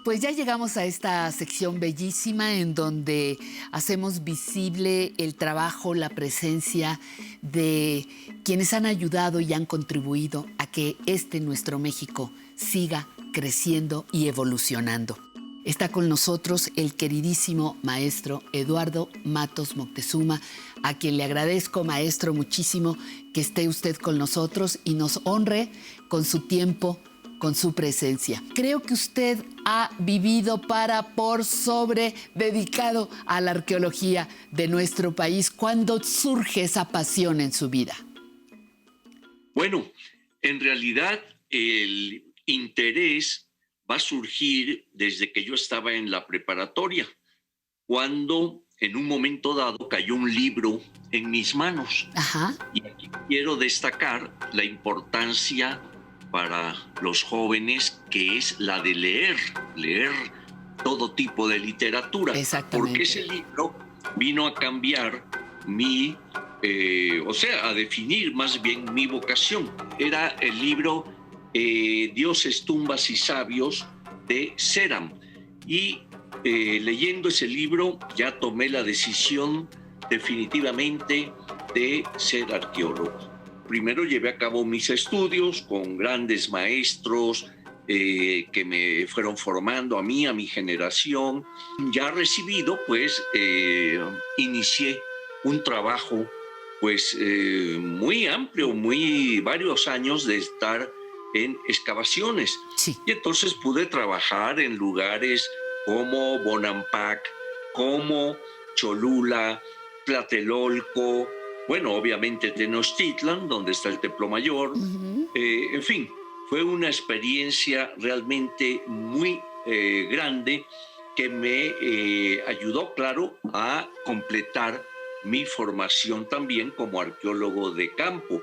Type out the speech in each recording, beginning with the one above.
Pues ya llegamos a esta sección bellísima en donde hacemos visible el trabajo, la presencia de quienes han ayudado y han contribuido a que nuestro México siga creciendo y evolucionando. Está con nosotros el queridísimo maestro Eduardo Matos Moctezuma, a quien le agradezco, maestro, muchísimo que esté usted con nosotros y nos honre con su tiempo, con su presencia. Creo que usted ha vivido por sobre, dedicado a la arqueología de nuestro país. ¿Cuándo surge esa pasión en su vida? Bueno, en realidad el interés va a surgir desde que yo estaba en la preparatoria, cuando en un momento dado cayó un libro en mis manos. Ajá. Y aquí quiero destacar la importancia para los jóvenes, que es la de leer todo tipo de literatura, porque ese Exactamente. libro vino a cambiar a definir más bien mi vocación. Era el libro Dioses, tumbas y sabios de Ceram. Y leyendo ese libro ya tomé la decisión definitivamente de ser arqueólogo. Primero llevé a cabo mis estudios con grandes maestros que me fueron formando a mí, a mi generación. Ya recibido, pues inicié un trabajo muy amplio, varios años de estar en excavaciones. Sí. Y entonces pude trabajar en lugares como Bonampak, como Cholula, Tlatelolco, bueno, obviamente Tenochtitlan, donde está el Templo Mayor. Uh-huh. En fin, fue una experiencia realmente muy grande que me ayudó, claro, a completar mi formación también como arqueólogo de campo.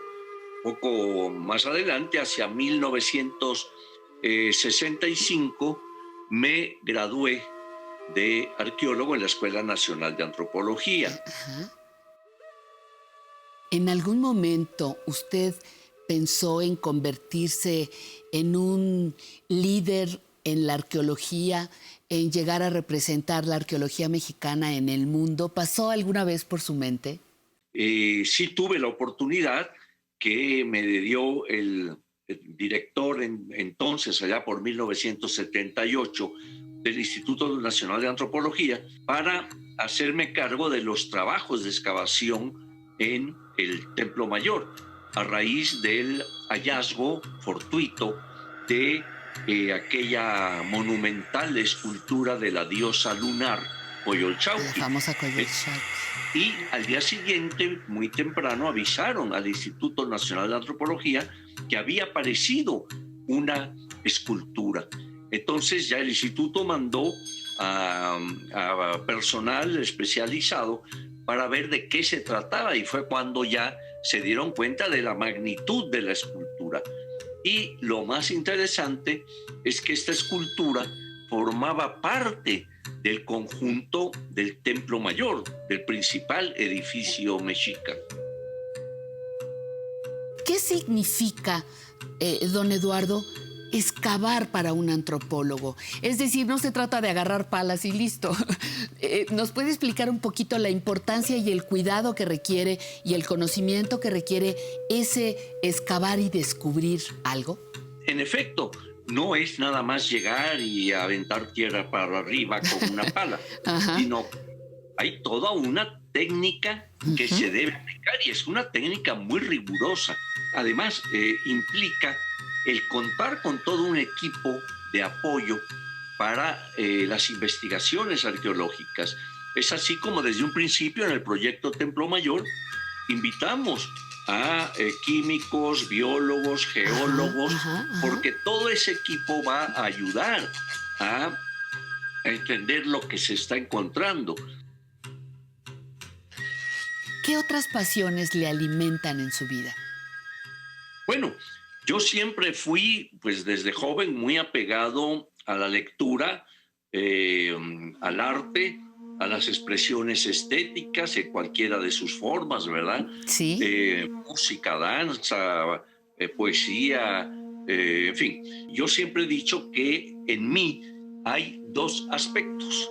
Poco más adelante, hacia 1965, me gradué de arqueólogo en la Escuela Nacional de Antropología. Ajá. ¿En algún momento usted pensó en convertirse en un líder en la arqueología, en llegar a representar la arqueología mexicana en el mundo? ¿Pasó alguna vez por su mente? Sí tuve la oportunidad que me dio el director entonces, allá por 1978, del Instituto Nacional de Antropología, para hacerme cargo de los trabajos de excavación en el Templo Mayor, a raíz del hallazgo fortuito de aquella monumental escultura de la diosa lunar, La Coyolxauhqui. famosa Coyolxauhqui. Y al día siguiente, muy temprano, avisaron al Instituto Nacional de Antropología que había aparecido una escultura. Entonces ya el instituto mandó a personal especializado para ver de qué se trataba, y fue cuando ya se dieron cuenta de la magnitud de la escultura. Y lo más interesante es que esta escultura formaba parte del conjunto del Templo Mayor, del principal edificio mexica. ¿Qué significa, don Eduardo, excavar para un antropólogo? Es decir, no se trata de agarrar palas y listo. ¿Nos puede explicar un poquito la importancia y el cuidado que requiere y el conocimiento que requiere ese excavar y descubrir algo? En efecto, no es nada más llegar y aventar tierra para arriba con una pala, Ajá. sino hay toda una técnica que se debe aplicar, y es una técnica muy rigurosa. Además, implica el contar con todo un equipo de apoyo para las investigaciones arqueológicas. Es así como desde un principio en el proyecto Templo Mayor invitamos a químicos, biólogos, geólogos, Ajá, ajá. porque todo ese equipo va a ayudar a entender lo que se está encontrando. ¿Qué otras pasiones le alimentan en su vida? Bueno, yo siempre fui, pues desde joven, muy apegado a la lectura, eh, al arte, a las expresiones estéticas en cualquiera de sus formas, ¿verdad? Sí. Música, danza, poesía, en fin. Yo siempre he dicho que en mí hay dos aspectos.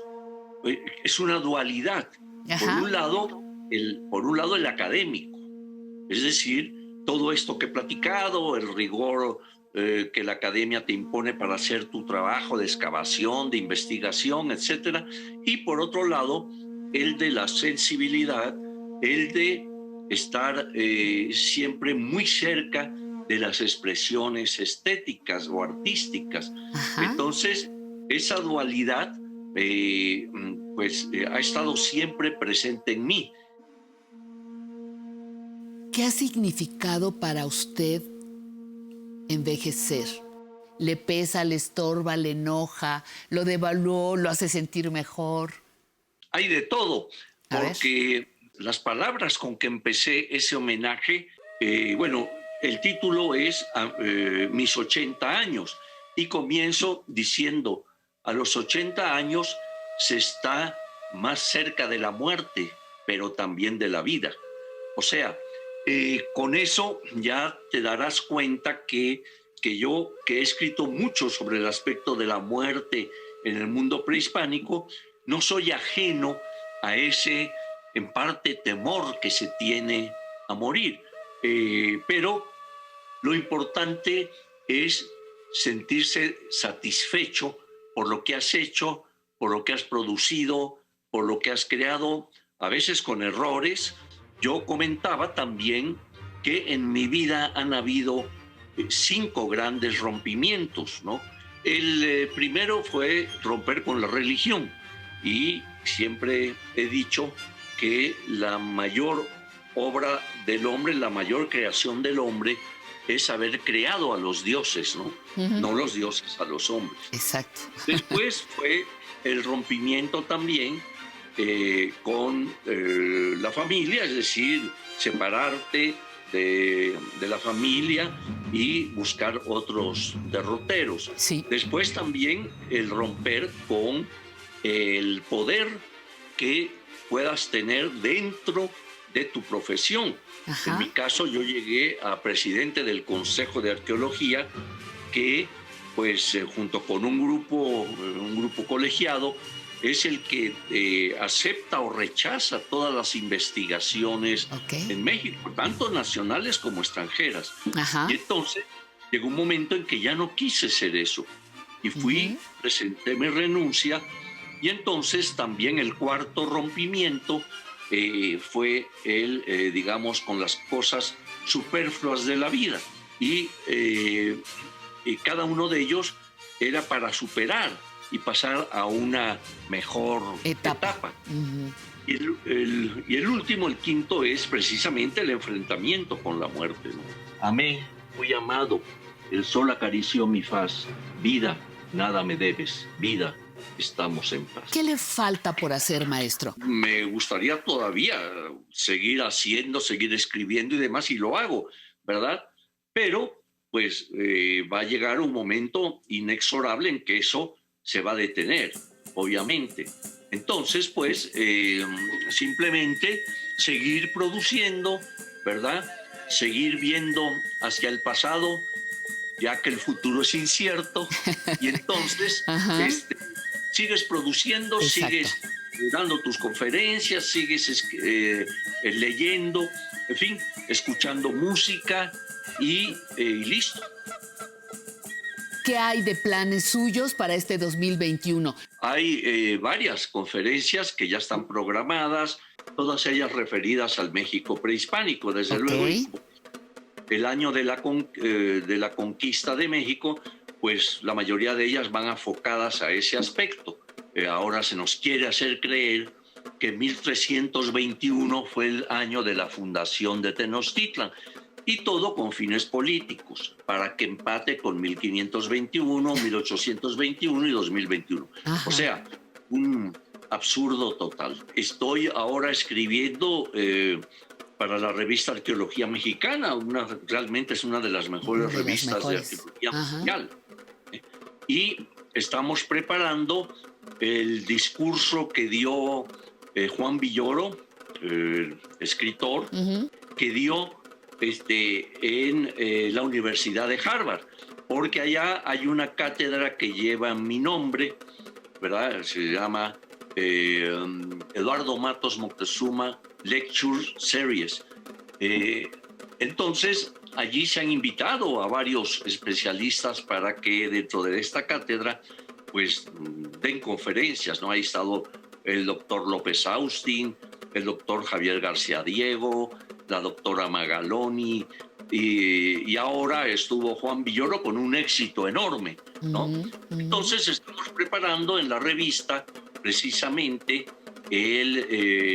Es una dualidad. Ajá. Por un lado el académico, es decir, todo esto que he platicado, el rigor que la academia te impone para hacer tu trabajo de excavación, de investigación, etcétera. Y por otro lado, el de la sensibilidad, el de estar siempre muy cerca de las expresiones estéticas o artísticas. Ajá. Entonces, esa dualidad ha estado siempre presente en mí. ¿Qué ha significado para usted envejecer? ¿Le pesa, le estorba, le enoja, lo devaluó, lo hace sentir mejor? Hay de todo, A ver. porque las palabras con que empecé ese homenaje, el título es Mis 80 años, y comienzo diciendo, a los 80 años se está más cerca de la muerte, pero también de la vida. O sea, con eso ya te darás cuenta que yo, que he escrito mucho sobre el aspecto de la muerte en el mundo prehispánico, no soy ajeno a ese, en parte, temor que se tiene a morir. Pero lo importante es sentirse satisfecho por lo que has hecho, por lo que has producido, por lo que has creado, a veces con errores. Yo comentaba también que en mi vida han habido 5 grandes rompimientos, ¿no? El primero fue romper con la religión, y siempre he dicho que la mayor obra del hombre, la mayor creación del hombre, es haber creado a los dioses, ¿no? No los dioses a los hombres. Exacto. Después fue el rompimiento también con la familia, es decir, separarte de la familia y buscar otros derroteros. Sí. Después también el romper con el poder que puedas tener dentro de tu profesión. Ajá. En mi caso, yo llegué a presidente del Consejo de Arqueología, que pues junto con un grupo colegiado, es el que acepta o rechaza todas las investigaciones en México, tanto nacionales como extranjeras. Ajá. Y entonces llegó un momento en que ya no quise ser eso. Y fui, presenté mi renuncia, y entonces también el cuarto rompimiento fue digamos, con las cosas superfluas de la vida. Y cada uno de ellos era para superar y pasar a una mejor etapa. Y el último, el quinto, es precisamente el enfrentamiento con la muerte, ¿no? Amé, muy amado, el sol acarició mi faz. Vida, nada me debes. Vida, estamos en paz. ¿Qué le falta por hacer, maestro? Me gustaría todavía seguir haciendo, seguir escribiendo y demás, y lo hago, ¿verdad? Pero pues va a llegar un momento inexorable en que eso se va a detener, obviamente. Entonces, pues, simplemente seguir produciendo, ¿verdad? Seguir viendo hacia el pasado, ya que el futuro es incierto, y entonces sigues produciendo, exacto, sigues dando tus conferencias, sigues leyendo, en fin, escuchando música y listo. ¿Qué hay de planes suyos para este 2021? Hay varias conferencias que ya están programadas, todas ellas referidas al México prehispánico, desde luego. El año de la conquista de México, pues la mayoría de ellas van enfocadas a ese aspecto. Ahora se nos quiere hacer creer que 1321 fue el año de la fundación de Tenochtitlan, y todo con fines políticos, para que empate con 1521, 1821 y 2021. Ajá. O sea, un absurdo total. Estoy ahora escribiendo para la revista Arqueología Mexicana, realmente es una de las mejores revistas de arqueología mundial. Y estamos preparando el discurso que dio Juan Villoro, escritor, que dio en la Universidad de Harvard, porque allá hay una cátedra que lleva mi nombre ¿verdad? Se llama Eduardo Matos Moctezuma Lecture Series. Entonces, allí se han invitado a varios especialistas para que dentro de esta cátedra pues den conferencias, ¿no? Ha estado el doctor López Austin, el doctor Javier García Diego, la doctora Magaloni, y ahora estuvo Juan Villoro con un éxito enorme, ¿no? Entonces estamos preparando en la revista precisamente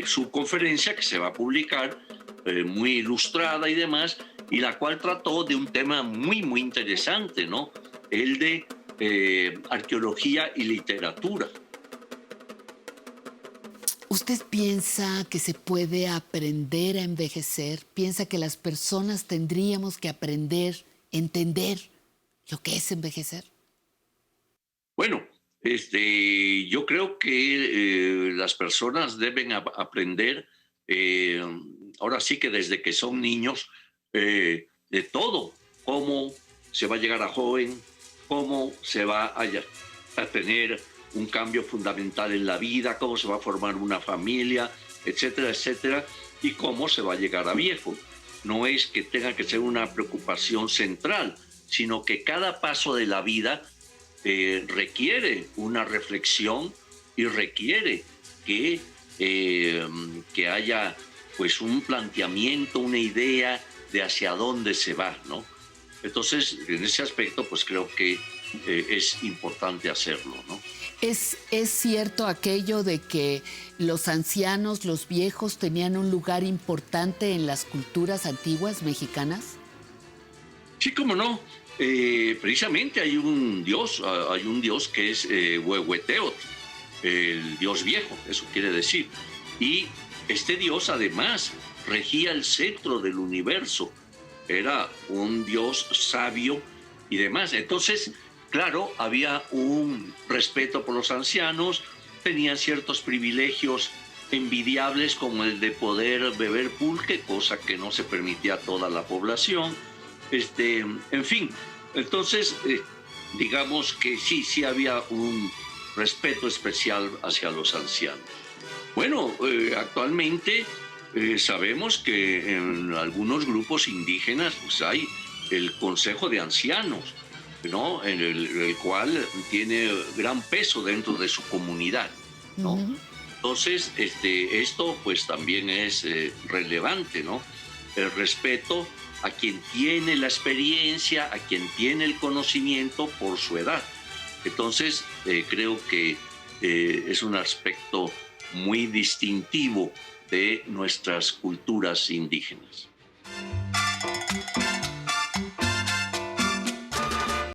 su conferencia que se va a publicar, muy ilustrada y demás, y la cual trató de un tema muy, muy interesante, ¿no? El de arqueología y literatura. ¿Usted piensa que se puede aprender a envejecer? ¿Piensa que las personas tendríamos que aprender, entender lo que es envejecer? Bueno, yo creo que las personas deben aprender, ahora sí que desde que son niños, de todo, cómo se va a llegar a joven, cómo se va a tener un cambio fundamental en la vida, cómo se va a formar una familia, etcétera, etcétera, y cómo se va a llegar a viejo. No es que tenga que ser una preocupación central, sino que cada paso de la vida requiere una reflexión y requiere que haya pues un planteamiento, una idea de hacia dónde se va, ¿no? Entonces, en ese aspecto, pues creo que es importante hacerlo, ¿no? ¿Es cierto aquello de que los ancianos, los viejos, tenían un lugar importante en las culturas antiguas mexicanas? Sí, cómo no. Precisamente hay un dios que es Huehueteotl, el dios viejo, eso quiere decir. Y este dios además regía el centro del universo. Era un dios sabio y demás. Entonces, claro, había un respeto por los ancianos, tenían ciertos privilegios envidiables como el de poder beber pulque, cosa que no se permitía a toda la población. En fin, entonces digamos que sí había un respeto especial hacia los ancianos. Bueno, actualmente sabemos que en algunos grupos indígenas pues hay el Consejo de Ancianos, ¿no? En el cual tiene gran peso dentro de su comunidad, ¿no? Entonces, esto pues también es relevante, ¿no? El respeto a quien tiene la experiencia, a quien tiene el conocimiento por su edad. Entonces, creo que es un aspecto muy distintivo de nuestras culturas indígenas.